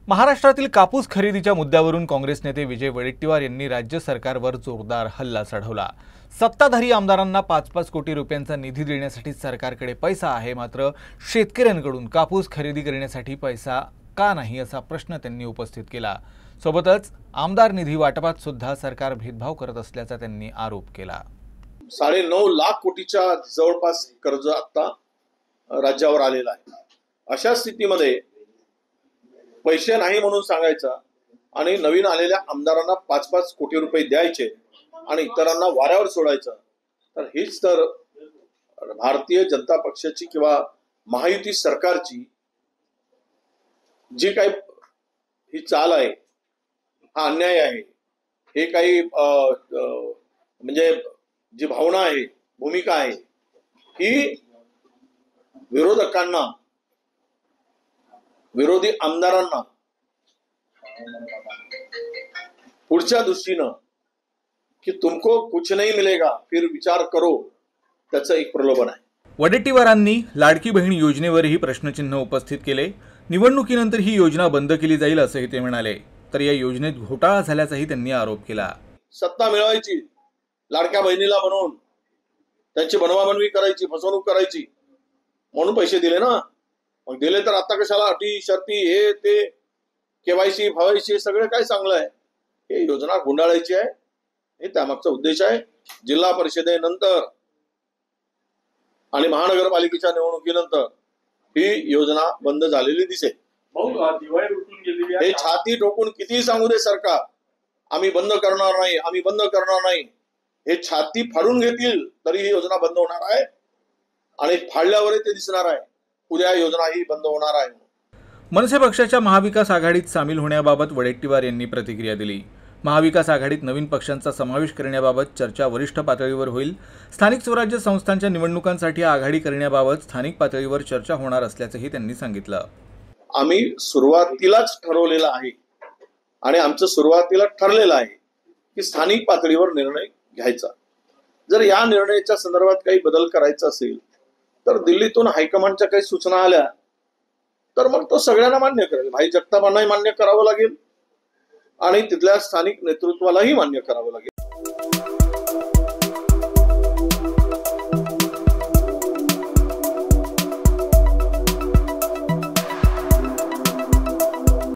महाराष्ट्रातील कापूस खरेदीच्या मुद्द्यावरून काँग्रेस नेते विजय वडेट्टीवार यांनी राज्य सरकारवर जोरदार हल्ला चढवला। सत्ताधारी आमदारांना 5-5 कोटी रुपयांचा निधी देण्यासाठी सरकारकडे पैसा आहे, मात्र शेतकऱ्यांकडून कापूस खरेदी करण्यासाठी पैसा का नाही असा प्रश्न त्यांनी उपस्थित केला। सोबतच आमदार निधी वाटपात सुद्धा सरकार भेदभाव करत असल्याचा त्यांनी आरोप केला। 9.5 लाख कोटीच्या जवळपास कर्ज आता राज्यावर आलेला आहे। अशा स्थितीमध्ये पैसे नाही म्हणून सांगायचा आणि नवीन आलेल्या आमदारांना 5-5 कोटी रुपये द्यायचे आणि इतरांना वाऱ्यावर सोडायचं, तर हीच तर भारतीय जनता पक्षाची किंवा महायुती सरकारची जी काही ही चाल आहे, हा अन्याय आहे। हे काही म्हणजे जी भावना आहे, भूमिका आहे, ही विरोधकांना, विरोधी आमदारांना पुढच्या दृष्टीनं की तुमको कुछ नहीं मिलेगा फिर विचार करो, त्याचं एक प्रलोभन आहे। वडेट्टीवारांनी लाडकी बहीण योजनेवरही प्रश्नचिन्ह उपस्थित केले। निवडणुकीनंतर ही योजना बंद केली जाईल असंही ते म्हणाले, तर या योजनेत घोटाळा झाल्याचाही त्यांनी आरोप केला। सत्ता मिळवायची, लाडक्या बहिणीला बनवून त्यांची बनवाबनवी करायची, फसवणूक करायची म्हणून पैसे दिले ना। मग दिले तर आता कशाला अटी शर्ती हे ते केवायसी फवायसी सगळं काय चांगलं आहे, हे योजना गुंडाळायची आहे, हे त्यामागचा उद्देश आहे। जिल्हा परिषदेनंतर आणि महानगरपालिकेच्या निवडणुकीनंतर ही योजना बंद झालेली दिसेल। हे छाती ठोकून कितीही सांगू दे सरकार, आम्ही बंद करणार नाही, आम्ही बंद करणार नाही, हे छाती फाडून घेतील तरी ही योजना बंद होणार आहे आणि फाडल्यावरही ते दिसणार आहे उद्या योजना ही बंद होणार आहे। मनसे पक्षाच्या महाविकास आघाडीत सामील होण्याबाबत वडेट्टीवार यांनी प्रतिक्रिया दिली। महाविकास आघाडीत नवीन पक्षांचा समावेश करण्याबाबत चर्चा वरिष्ठ पातळीवर होईल। स्थानिक स्वराज्य संस्थांच्या निवडणुकांसाठी आघाडी करण्याबाबत स्थानिक पातळीवर चर्चा होणार असल्याचंही त्यांनी सांगितलं। आम्ही सुरुवातीलाच ठरवलेलं आहे आणि आमचं सुरुवातीला ठरलेलं आहे की स्थानिक पातळीवर निर्णय घ्यायचा। जर या निर्णयाच्या संदर्भात काही बदल करायचा असेल तर दिल्लीतून हायकमांडच्या काही सूचना आल्या तर मग तो सगळ्यांना मान्य करेल। भाई जगतापांनाही मान्य करावं लागेल आणि तिथल्या स्थानिक नेतृत्वालाही मान्य करावं लागेल।